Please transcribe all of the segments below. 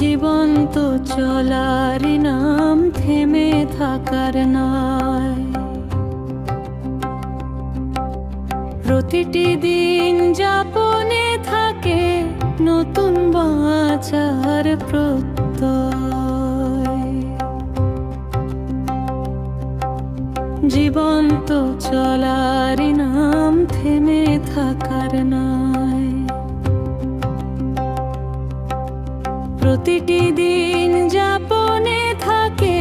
জীবন তো চলার নাম, থেমে থাকার নয়। প্রতিটি দিন যাপনে থাকে নতুন বাঁচার প্রত্যয়। জীবন তো চলার নাম, থেমে থাকার নয়। প্রতিটি দিন যাপনে থাকে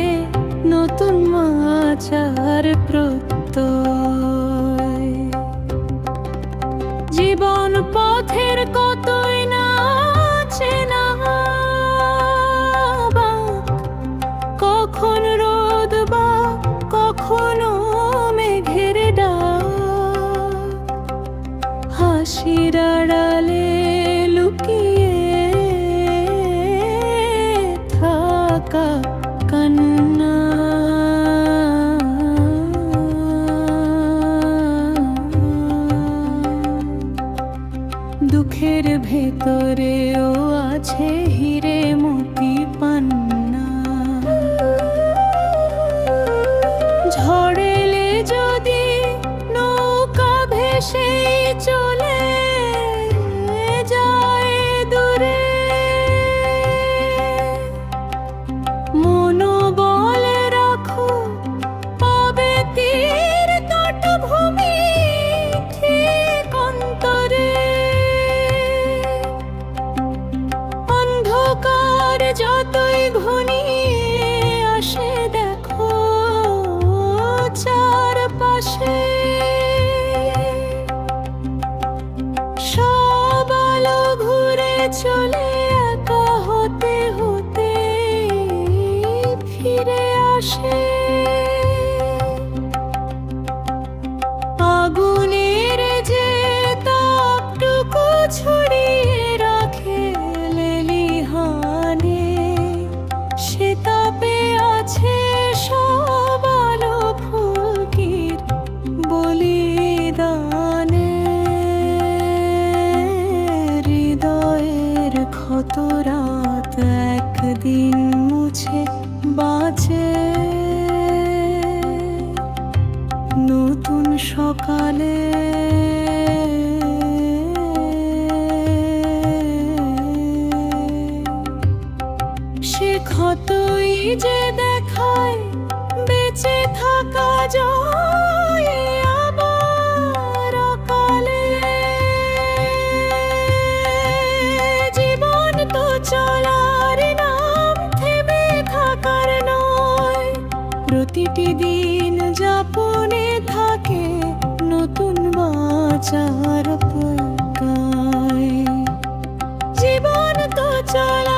নতুন বাঁচার প্রত্যয়। জীবন পথের কতই না চেনা, কখন রোদ বা কখনো মেঘের ডাক। হাসির আড়ালে লুকিয়ে থাকা কান্না। দুঃখের ভেতরেও আছে হিরে মতি পান্না। ঝড় এলে যদি নৌকা ভেসে চলে যায় দূরে, মনোবল রাখো পাবে তীর তটভূমি ঠিক অন্তরে। অন্ধকার যতই ঘনিয়ে আসে দেখো চারপাশে, সব আলো ঘুরে চলে একা হতে হতে ফিরে আসে। আগুনের যে তাপটুকু ছড়িয়ে রাখে লেলিহানে, সে তাপে আছে সব আলো ফুলকির বলিদানে। হৃদয়ের ক্ষত রাত একদিন মুছে বাঁচে নতুন সকালে। সে ক্ষতই যে দেখায় বেঁচে থাকা যায় আবার অকালে। জীবন তো চলার নাম, থেমে থাকার নয়। প্রতিটি দিন যাপনে থাকে নতুন বাঁচার প্রত্যয়। জীবন তো চলা